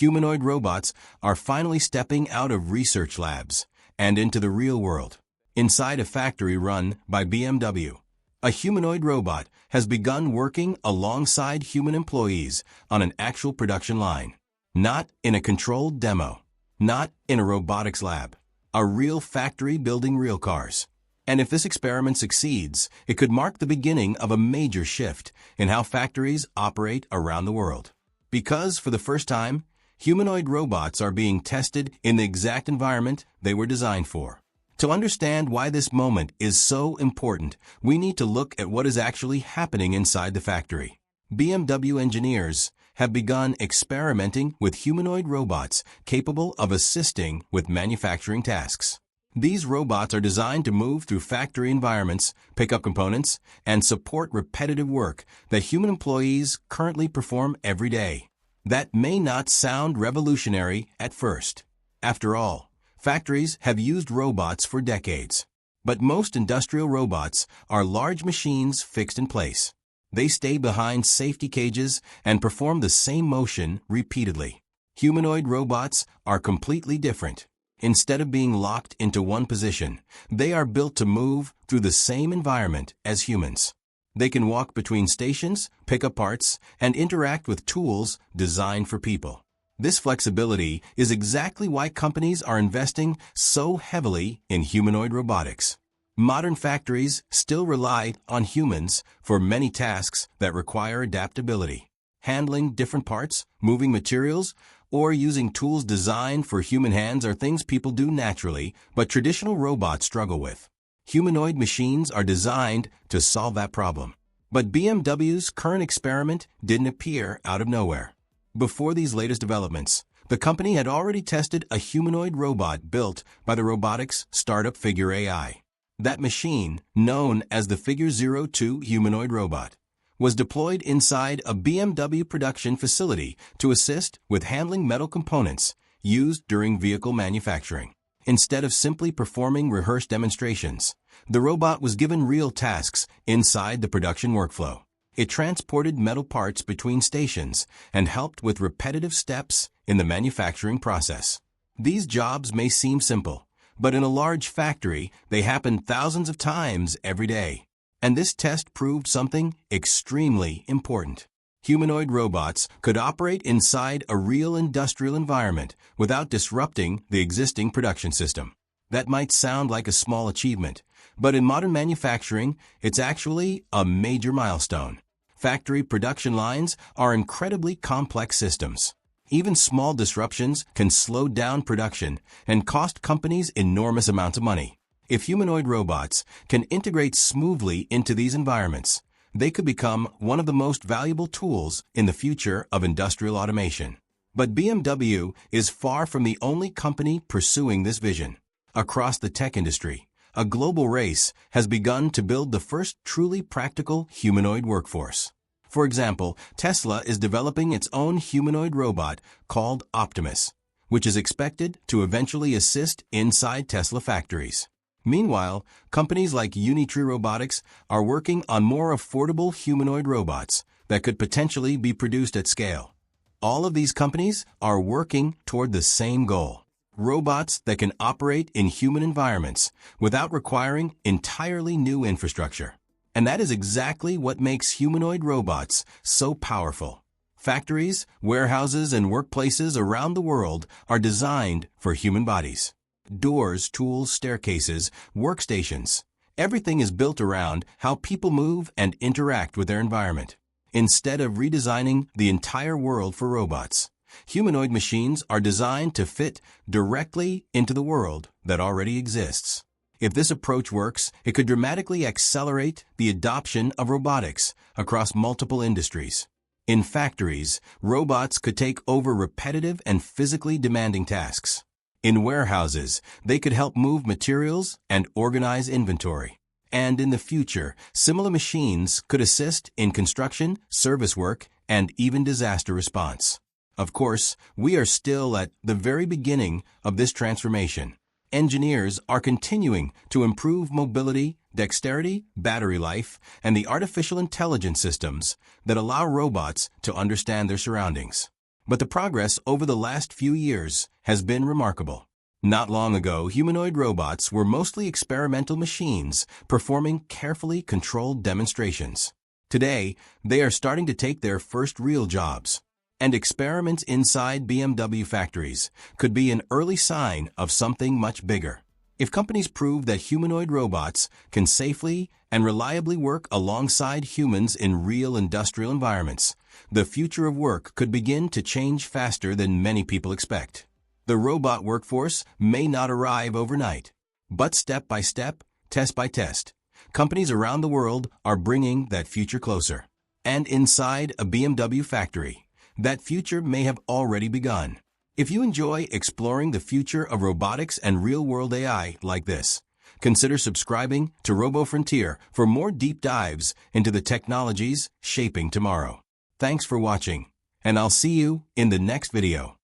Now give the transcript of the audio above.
humanoid robots are finally stepping out of research labs and into the real world. Inside a factory run by BMW, a humanoid robot has begun working alongside human employees on an actual production line. Not in a controlled demo, not in a robotics lab, a real factory building real cars. And if this experiment succeeds, it could mark the beginning of a major shift in how factories operate around the world. Because, for the first time, humanoid robots are being tested in the exact environment they were designed for. To understand why this moment is so important, we need to look at what is actually happening inside the factory. BMW engineers have begun experimenting with humanoid robots capable of assisting with manufacturing tasks. These robots are designed to move through factory environments, pick up components, and support repetitive work that human employees currently perform every day. That may not sound revolutionary at first. After all, factories have used robots for decades. But most industrial robots are large machines fixed in place. They stay behind safety cages and perform the same motion repeatedly. Humanoid robots are completely different. Instead of being locked into one position, they are built to move through the same environment as humans. They can walk between stations, pick up parts, and interact with tools designed for people. This flexibility is exactly why companies are investing so heavily in humanoid robotics. Modern factories still rely on humans for many tasks that require adaptability. Handling different parts, moving materials, or using tools designed for human hands are things people do naturally, but traditional robots struggle with. Humanoid machines are designed to solve that problem. But BMW's current experiment didn't appear out of nowhere. Before these latest developments, the company had already tested a humanoid robot built by the robotics startup Figure AI. That machine, known as the Figure 02 humanoid robot, was deployed inside a BMW production facility to assist with handling metal components used during vehicle manufacturing. Instead of simply performing rehearsed demonstrations, the robot was given real tasks inside the production workflow. It transported metal parts between stations and helped with repetitive steps in the manufacturing process. These jobs may seem simple, but in a large factory, they happen thousands of times every day. And this test proved something extremely important. Humanoid robots could operate inside a real industrial environment without disrupting the existing production system. That might sound like a small achievement, but in modern manufacturing, it's actually a major milestone. Factory production lines are incredibly complex systems. Even small disruptions can slow down production and cost companies enormous amounts of money. If humanoid robots can integrate smoothly into these environments, they could become one of the most valuable tools in the future of industrial automation. But BMW is far from the only company pursuing this vision. Across the tech industry, a global race has begun to build the first truly practical humanoid workforce. For example, Tesla is developing its own humanoid robot called Optimus, which is expected to eventually assist inside Tesla factories. Meanwhile, companies like Unitree Robotics are working on more affordable humanoid robots that could potentially be produced at scale. All of these companies are working toward the same goal: robots that can operate in human environments without requiring entirely new infrastructure. And that is exactly what makes humanoid robots so powerful. Factories, warehouses, and workplaces around the world are designed for human bodies. Doors, tools, staircases, workstations. Everything is built around how people move and interact with their environment. Instead of redesigning the entire world for robots, humanoid machines are designed to fit directly into the world that already exists. If this approach works, it could dramatically accelerate the adoption of robotics across multiple industries. In factories, robots could take over repetitive and physically demanding tasks. In warehouses, they could help move materials and organize inventory. And in the future, similar machines could assist in construction, service work, and even disaster response. Of course, we are still at the very beginning of this transformation. Engineers are continuing to improve mobility, dexterity, battery life, and the artificial intelligence systems that allow robots to understand their surroundings. But the progress over the last few years has been remarkable. Not long ago, humanoid robots were mostly experimental machines performing carefully controlled demonstrations. Today, they are starting to take their first real jobs. And experiments inside BMW factories could be an early sign of something much bigger. If companies prove that humanoid robots can safely and reliably work alongside humans in real industrial environments, the future of work could begin to change faster than many people expect. The robot workforce may not arrive overnight, but step by step, test by test, companies around the world are bringing that future closer. And inside a BMW factory, that future may have already begun. If you enjoy exploring the future of robotics and real-world AI like this, consider subscribing to RoboFrontier for more deep dives into the technologies shaping tomorrow. Thanks for watching, and I'll see you in the next video.